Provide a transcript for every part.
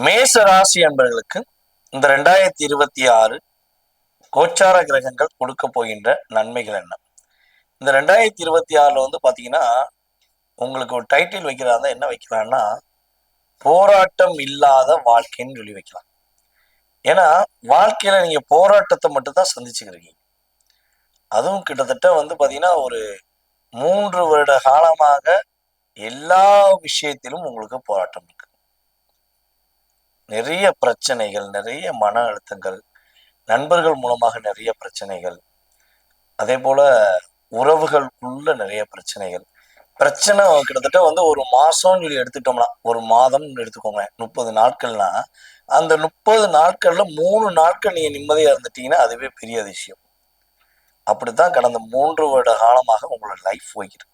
மேச ராசி அன்பர்களுக்கு இந்த 2026 கோச்சார கிரகங்கள் கொடுக்க போகின்ற நன்மைகள் என்ன? இந்த 2026 வந்து பாத்தீங்கன்னா உங்களுக்கு ஒரு டைட்டில் வைக்கிறதா என்ன வைக்கலாம்னா, போராட்டம் இல்லாத வாழ்க்கைன்னு சொல்லி வைக்கலாம். ஏன்னா வாழ்க்கையில நீங்க போராட்டத்தை மட்டும் தான் சந்திச்சுக்கிறீங்க. அதுவும் கிட்டத்தட்ட வந்து பாத்தீங்கன்னா ஒரு 3 வருட காலமாக எல்லா விஷயத்திலும் உங்களுக்கு போராட்டம் இருக்கு. நிறைய பிரச்சனைகள், நிறைய மன அழுத்தங்கள், நண்பர்கள் மூலமாக நிறைய பிரச்சனைகள், அதே போல உறவுகளுக்குள்ள நிறைய பிரச்சனைகள். பிரச்சனை கிட்டத்தட்ட வந்து ஒரு மாசம் சொல்லி எடுத்துட்டோம்னா, ஒரு மாதம் எடுத்துக்கோங்க, 30 நாட்கள்னா அந்த 30 நாட்கள்ல 3 நாட்கள் நீங்க நிம்மதியா இருந்துட்டீங்கன்னா அதுவே பெரிய அதிசயம். அப்படித்தான் கடந்த 3 வருட காலமாக உங்களோட லைஃப் போய்கிட்டு.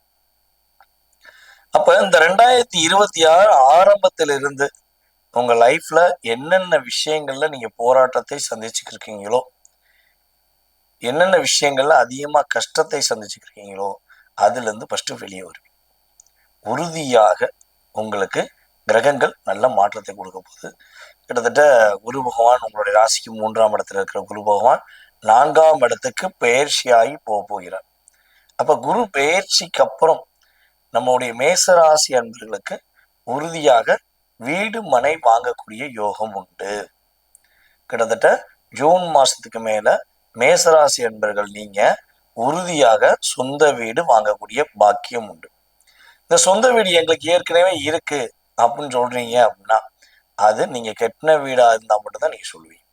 அப்ப இந்த 2026 ஆரம்பத்திலிருந்து உங்க லைஃப்ல என்னென்ன விஷயங்கள்ல நீங்க போராட்டத்தை சந்திச்சுட்டு இருக்கீங்களோ, என்னென்ன விஷயங்கள்ல அதிகமா கஷ்டத்தை சந்திச்சுட்டு இருக்கீங்களோ, அதுல இருந்து ஃபர்ஸ்ட் வெளியே வருவீங்க. உறுதியாக உங்களுக்கு கிரகங்கள் நல்ல மாற்றத்தை கொடுக்க போகுது. கிட்டத்தட்ட குரு பகவான் உங்களுடைய ராசிக்கு 3ஆம் இடத்துல இருக்கிற குரு பகவான் 4ஆம் இடத்துக்கு பெயர்ச்சியாகி போகிறார். அப்ப குரு பெயர்ச்சிக்கு அப்புறம் நம்முடைய மேச ராசி அன்பர்களுக்கு உறுதியாக வீடு மனை வாங்கக்கூடிய யோகம் உண்டு. கிட்டத்தட்ட ஜூன் மாசத்துக்கு மேல மேசராசி அன்பர்கள் நீங்க உறுதியாக சொந்த வீடு வாங்கக்கூடிய பாக்கியம் உண்டு. இந்த சொந்த வீடு எங்களுக்கு ஏற்கனவே இருக்கு அப்படின்னு சொல்றீங்க அப்படின்னா, அது நீங்க கட்டின வீடா இருந்தா மட்டும்தான் நீங்க சொல்லுவீங்க.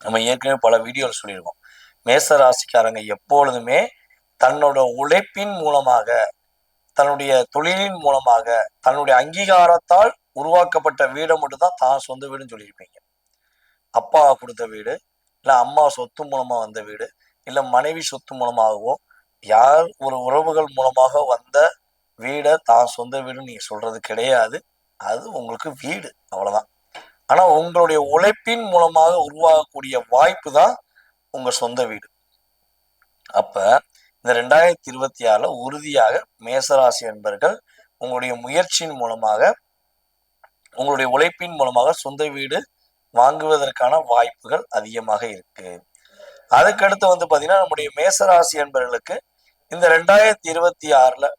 நம்ம ஏற்கனவே பல வீடியோவில் சொல்லியிருக்கோம். மேச ராசிக்காரங்க எப்பொழுதுமே தன்னோட உழைப்பின் மூலமாக, தன்னுடைய தொழிலின் மூலமாக, தன்னுடைய அங்கீகாரத்தால் உருவாக்கப்பட்ட வீடை மட்டும்தான் தான் சொந்த வீடுன்னு சொல்லியிருப்பீங்க. அப்பா கொடுத்த வீடு, இல்லை அம்மா சொத்து மூலமா வந்த வீடு, இல்லை மனைவி சொத்து மூலமாகவோ, யார் ஒரு உறவுகள் மூலமாக வந்த வீடை தான் சொந்த வீடுன்னு நீங்க சொல்றது கிடையாது. அது உங்களுக்கு வீடு, அவ்வளவுதான். ஆனா உங்களுடைய உழைப்பின் மூலமாக உருவாகக்கூடிய வாய்ப்பு தான் உங்க சொந்த வீடு. அப்ப இந்த 2026 உறுதியாக மேசராசி என்பர்கள் உங்களுடைய முயற்சியின் மூலமாக, உங்களுடைய உழைப்பின் மூலமாக சொந்த வீடு வாங்குவதற்கான வாய்ப்புகள் அதிகமாக இருக்கு. அதுக்கடுத்து வந்து பாத்தீங்கன்னா நம்முடைய மேசராசி என்பவர்களுக்கு இந்த 2026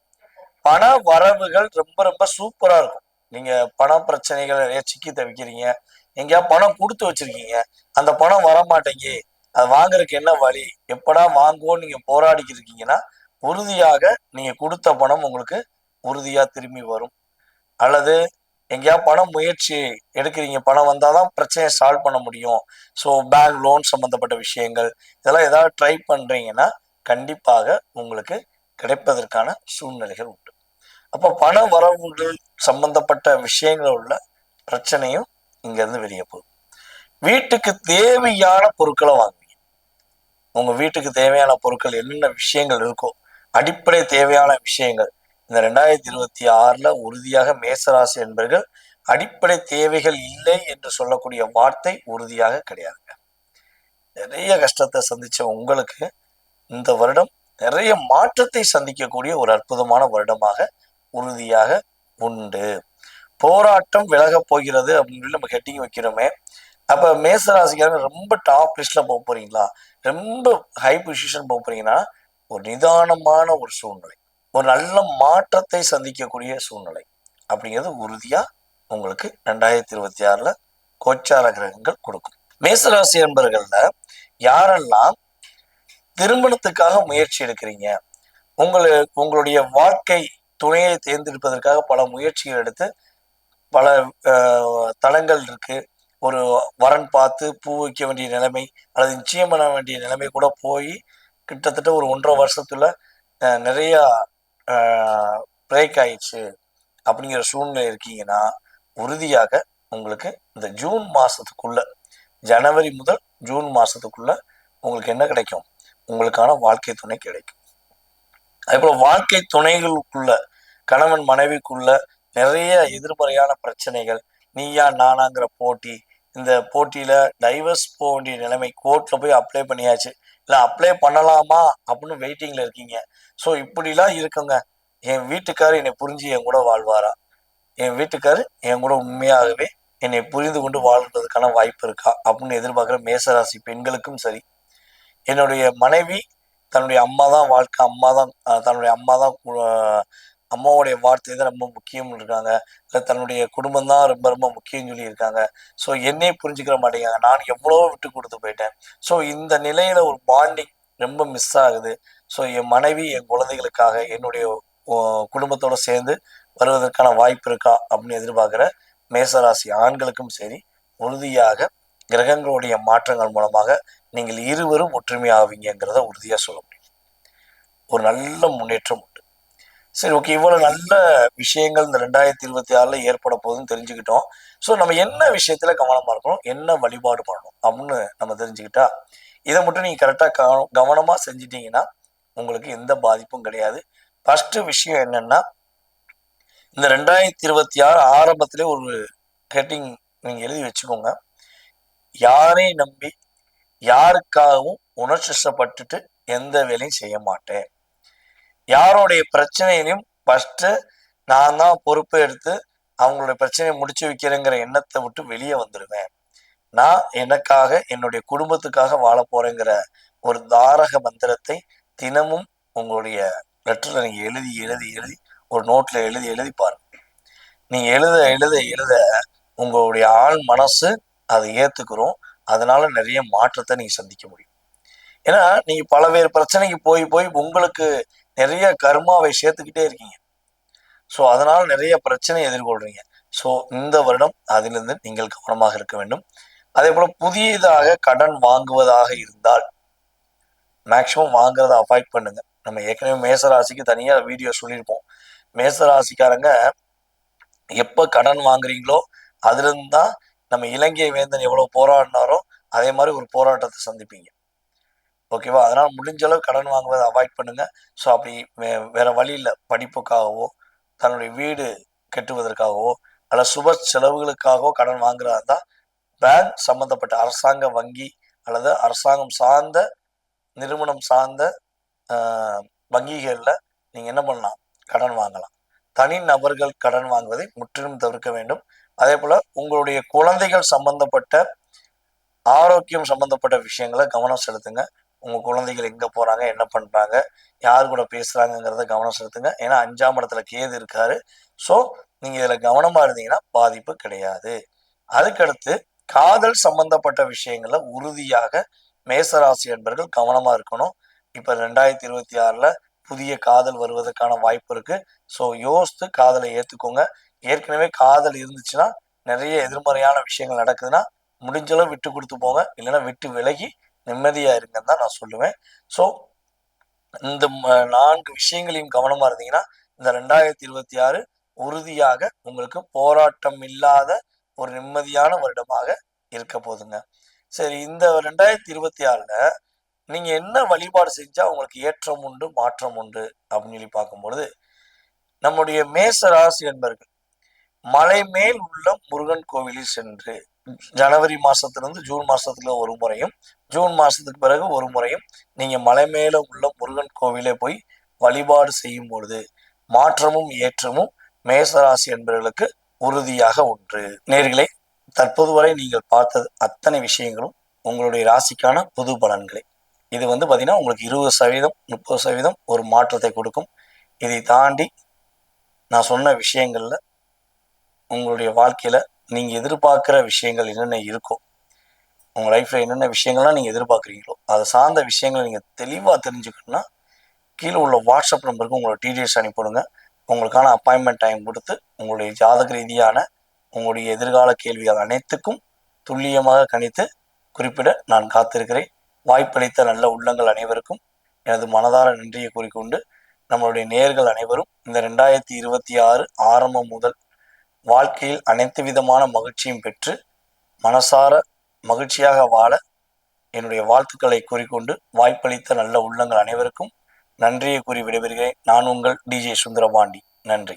பண வரவுகள் ரொம்ப ரொம்ப சூப்பரா இருக்கும். நீங்க பண பிரச்சனைகள் நிறைய சிக்கி தவிக்கிறீங்க, எங்கேயா பணம் கொடுத்து வச்சிருக்கீங்க, அந்த பணம் வர மாட்டேங்கி, அது வாங்குறதுக்கு என்ன வழி, எப்படா வாங்குவோம் நீங்க போராடிக்கிட்டு இருக்கீங்கன்னா, உறுதியாக நீங்க கொடுத்த பணம் உங்களுக்கு உறுதியா திரும்பி வரும். அல்லது எங்கேயா பணம் முயற்சி எடுக்கிறீங்க, பணம் வந்தாதான் பிரச்சனையை சால்வ் பண்ண முடியும், ஸோ பேங்க் லோன் சம்பந்தப்பட்ட விஷயங்கள் இதெல்லாம் ஏதாவது ட்ரை பண்றீங்கன்னா கண்டிப்பாக உங்களுக்கு கிடைப்பதற்கான சூழ்நிலைகள் உண்டு. அப்போ பண வரவுகள் சம்பந்தப்பட்ட விஷயங்கள் உள்ள பிரச்சனையும் இங்க இருந்து வெளியே போகுது. வீட்டுக்கு தேவையான பொருட்களை வாங்குவீங்க. உங்க வீட்டுக்கு தேவையான பொருட்கள் என்னென்ன விஷயங்கள் இருக்கோ, அடிப்படை தேவையான விஷயங்கள் இந்த 2026 உறுதியாக மேசராசி என்பர்கள் அடிப்படை தேவைகள் இல்லை என்று சொல்லக்கூடிய வார்த்தை உறுதியாக கிடையாதுங்க. நிறைய கஷ்டத்தை சந்திச்ச உங்களுக்கு இந்த வருடம் நிறைய மாற்றத்தை சந்திக்கக்கூடிய ஒரு அற்புதமான வருடமாக உறுதியாக உண்டு. போராட்டம் விலக போகிறது அப்படின்னு நம்ம ஹெட்டிங் வைக்கிறோமே, அப்ப மேசராசிக்காரங்க ரொம்ப டாப் லிஸ்ட்ல போக போறீங்களா, ரொம்ப ஹை பொசிஷன் போக போறீங்கன்னா, ஒரு நிதானமான ஒரு சூழ்நிலை, ஒரு நல்ல மாற்றத்தை சந்திக்கக்கூடிய சூழ்நிலை அப்படிங்கிறது உறுதியா உங்களுக்கு 2026 கோச்சார கிரகங்கள் கொடுக்கும். மேசராசி என்பர்கள்ல யாரெல்லாம் திருமணத்துக்காக முயற்சி எடுக்கிறீங்க, உங்களுடைய வாழ்க்கை துணையை தேர்ந்தெடுப்பதற்காக பல முயற்சிகள் எடுத்து பல தளங்கள் இருக்கு, ஒரு வரன் பார்த்து பூ வைக்க வேண்டிய நிலைமை அல்லது நிச்சயம் பண்ண வேண்டிய நிலைமை கூட போய் கிட்டத்தட்ட ஒரு 1.5 வருஷத்துல நிறைய பிரேக் ஆயிடுச்சு அப்படிங்கிற சூழ்நிலை இருக்கீங்கன்னா, உறுதியாக உங்களுக்கு இந்த ஜூன் மாசத்துக்குள்ள, ஜனவரி முதல் ஜூன் மாசத்துக்குள்ள உங்களுக்கு என்ன கிடைக்கும், உங்களுக்கான வாழ்க்கை துணை கிடைக்கும். அதே போல வாழ்க்கை துணைகளுக்குள்ள, கணவன் மனைவிக்குள்ள நிறைய எதிர்மறையான பிரச்சனைகள், நீயா நானாங்கிற போட்டி, இந்த போட்டியில டைவர்ஸ் போக வேண்டிய நிலைமை, கோர்ட்ல போய் அப்ளை பண்ணியாச்சு, இல்லை அப்ளை பண்ணலாமா அப்படின்னு வெயிட்டிங்ல இருக்கீங்க. ஸோ இப்படிலாம் இருக்குங்க. என் வீட்டுக்காரர் என்னை புரிஞ்சு என் கூட வாழ்வாரா, என் வீட்டுக்காரர் என் கூட உண்மையாகவே என்னை புரிந்து கொண்டு வாழ்றதுக்கான வாய்ப்பு இருக்கா அப்படின்னு எதிர்பார்க்குற மேசராசி பெண்களுக்கும் சரி, என்னுடைய மனைவி தன்னுடைய அம்மா தான் வாழ்க்கை, அம்மா தான் தன்னுடைய அம்மா தான் அம்மாவுடைய வார்த்தை தான் ரொம்ப முக்கியம்னு இருக்காங்க, இல்லை தன்னுடைய குடும்பம் தான் ரொம்ப ரொம்ப முக்கியம்னு சொல்லி இருக்காங்க. ஸோ என்னையே புரிஞ்சுக்கிற மாட்டேங்காங்க, நான் எவ்வளோ விட்டு கொடுத்து போயிட்டேன். ஸோ இந்த நிலையில ஒரு பாண்டிங் ரொம்ப மிஸ் ஆகுது. ஸோ என் மனைவி என் குழந்தைகளுக்காக என்னுடைய குடும்பத்தோட சேர்ந்து வருவதற்கான வாய்ப்பு இருக்கா அப்படின்னு எதிர்பார்க்குற மேசராசி ஆண்களுக்கும் சரி, உறுதியாக கிரகங்களுடைய மாற்றங்கள் மூலமாக நீங்கள் இருவரும் ஒற்றுமையாவீங்கிறத உறுதியாக சொல்ல முடியும். ஒரு நல்ல முன்னேற்றம் உண்டு. சரி, ஓகே, இவ்வளவு நல்ல விஷயங்கள் இந்த 2026 ஏற்பட போகுதுன்னு தெரிஞ்சுக்கிட்டோம். ஸோ நம்ம என்ன விஷயத்துல கவனமா இருக்கணும், என்ன வழிபாடு பண்ணணும் அப்படின்னு நம்ம தெரிஞ்சுக்கிட்டா, இதை மட்டும் நீங்க கரெக்டா கவனமா செஞ்சிட்டீங்கன்னா உங்களுக்கு எந்த பாதிப்பும் கிடையாது. ஃபர்ஸ்ட் விஷயம் என்னன்னா, இந்த 2026 ஆரம்பத்திலே ஒரு ஹெட்டிங் நீங்க எழுதி வச்சுக்கோங்க. யாரை நம்பி யாருக்காகவும் உணர்ச்சிப்பட்டுட்டு எந்த வேலையும் செய்ய மாட்டேன். யாருடைய பிரச்சனையிலையும் ஃபர்ஸ்ட் நான் தான் பொறுப்பை எடுத்து அவங்களுடைய பிரச்சனையை முடிச்சு வைக்கிறேங்கிற எண்ணத்தை விட்டு வெளியே வந்துடுவேன். நான் எனக்காக என்னுடைய குடும்பத்துக்காக வாழ போறேங்கிற ஒரு தாரக மந்திரத்தை தினமும் உங்களுடைய லெட்டர்ல நீங்க எழுதி எழுதி எழுதி ஒரு நோட்ல எழுதி எழுதி பாருங்க. நீங்க எழுத எழுத எழுத உங்களுடைய ஆள் மனசு அதை ஏத்துக்கிறோம். அதனால நிறைய மாற்றத்தை நீங்க சந்திக்க முடியும். ஏன்னா நீங்க பலவேறு பிரச்சனைக்கு போய் போய் உங்களுக்கு நிறைய கர்மாவை சேர்த்துக்கிட்டே இருக்கீங்க. ஸோ அதனால நிறைய பிரச்சனை எதிர்கொள்றீங்க. ஸோ இந்த வருடம் அதிலிருந்து நீங்கள் கவனமாக இருக்க வேண்டும். அதே போல புதியதாக கடன் வாங்குவதாக இருந்தால் மேக்சிமம் வாங்குறத அவாய்ட் பண்ணுங்க. நம்ம ஏற்கனவே மேசராசிக்கு தனியா வீடியோ சொல்லியிருப்போம். மேசராசிக்காரங்க எப்ப கடன் வாங்குறீங்களோ அதுல இருந்து தான் நம்ம இலங்கை வேந்தன் எவ்வளவு போராடினாரோ அதே மாதிரி ஒரு போராட்டத்தை சந்திப்பீங்க. ஓகேவா? அதனால முடிஞ்ச அளவு கடன் வாங்குவதை அவாய்ட் பண்ணுங்க. ஸோ அப்படி வேற வழி இல்லை, படிப்புக்காகவோ தன்னுடைய வீடு கட்டுவதற்காகவோ அல்ல சுப செலவுகளுக்காகவோ கடன் வாங்குறதா இருந்தால் பேங்க் சம்பந்தப்பட்ட அரசாங்க வங்கி அல்லது அரசாங்கம் சார்ந்த நிறுவனம் சார்ந்த வங்கிகளில் நீங்கள் என்ன பண்ணலாம், கடன் வாங்கலாம். தனி நபர்கள் கடன் வாங்குவதை முற்றிலும் தவிர்க்க வேண்டும். அதே போல் உங்களுடைய குழந்தைகள் சம்பந்தப்பட்ட ஆரோக்கியம் சம்பந்தப்பட்ட விஷயங்களை கவனம் செலுத்துங்க. உங்கள் குழந்தைகள் எங்கே போகிறாங்க, என்ன பண்ணுறாங்க, யார் கூட பேசுகிறாங்கங்கிறத கவனம் செலுத்துங்க. ஏன்னா 5ஆம் இடத்துல கேது இருக்காரு. ஸோ நீங்கள் இதில் கவனமாக இருந்தீங்கன்னா பாதிப்பு கிடையாது. அதுக்கடுத்து காதல் சம்பந்தப்பட்ட விஷயங்கள்ல உறுதியாக மேசராசி என்பர்கள் கவனமா இருக்கணும். இப்ப 2026 புதிய காதல் வருவதற்கான வாய்ப்பு இருக்கு. ஸோ யோசித்து காதலை ஏத்துக்கோங்க. ஏற்கனவே காதல் இருந்துச்சுன்னா நிறைய எதிர்மறையான விஷயங்கள் நடக்குதுன்னா முடிஞ்சளவு விட்டு கொடுத்து போங்க, இல்லைன்னா விட்டு விலகி நிம்மதியா இருங்கன்னு தான் நான் சொல்லுவேன். ஸோ இந்த 4 விஷயங்களையும் கவனமா இருந்தீங்கன்னா இந்த 2026 உறுதியாக உங்களுக்கு போராட்டம் இல்லாத ஒரு நிம்மதியான வருடமாக இருக்க போதுங்க. சரி, இந்த 2026 நீங்க என்ன வழிபாடு செஞ்சா உங்களுக்கு ஏற்றம் உண்டு மாற்றம் உண்டு அப்படின்னு சொல்லி பார்க்கும்பொழுது, நம்முடைய மேச ராசி என்பர்கள் மலை மேல் உள்ள முருகன் கோவிலில் சென்று ஜனவரி மாசத்திலிருந்து ஜூன் மாசத்துல ஒரு முறையும், ஜூன் மாசத்துக்கு பிறகு ஒரு முறையும் நீங்க மலை மேல உள்ள முருகன் கோவிலே போய் வழிபாடு செய்யும் பொழுது மாற்றமும் ஏற்றமும் மேசராசி என்பவர்களுக்கு உறுதியாக உண்டு. நேர்களே, தற்போது வரை நீங்கள் பார்த்தது அத்தனை விஷயங்களும் உங்களுடைய ராசிக்கான புது பலன்களை. இது பார்த்தீங்கன்னா உங்களுக்கு 20% 30% ஒரு மாற்றத்தை கொடுக்கும். இதை தாண்டி நான் சொன்ன விஷயங்கள்ல உங்களுடைய வாழ்க்கையில நீங்க எதிர்பார்க்கிற விஷயங்கள் என்னென்ன இருக்கோ, உங்க லைஃப்ல என்னென்ன விஷயங்கள்லாம் நீங்க எதிர்பார்க்குறீங்களோ அதை சார்ந்த விஷயங்களை நீங்க தெளிவா தெரிஞ்சுக்கணும்னா கீழே உள்ள வாட்ஸ்அப் நம்பருக்கு உங்களோட டீடைல்ஸ் அனுப்பிவிடுங்க. உங்களுக்கான அப்பாயின்மெண்ட் டைம் கொடுத்து உங்களுடைய ஜாதக ரீதியான உங்களுடைய எதிர்கால கேள்விகள் அனைத்துக்கும் துல்லியமாக கணித்து குறிப்பிட நான் காத்திருக்கிறேன். வாய்ப்பளித்த நல்ல உள்ளங்கள் அனைவருக்கும் எனது மனதார நன்றியை கூறிக்கொண்டு, நம்மளுடைய நேயர்கள் அனைவரும் இந்த 2026 ஆரம்பம் முதல் வாழ்க்கையில் அனைத்து விதமான மகிழ்ச்சியும் பெற்று மனசார மகிழ்ச்சியாக வாழ என்னுடைய வாழ்த்துக்களை கூறிக்கொண்டு, வாய்ப்பளித்த நல்ல உள்ளங்கள் அனைவருக்கும் நன்றியை கூறி விடைபெறுகிறேன். நான் உங்கள் டிஜே சுந்தரபாண்டி. நன்றி.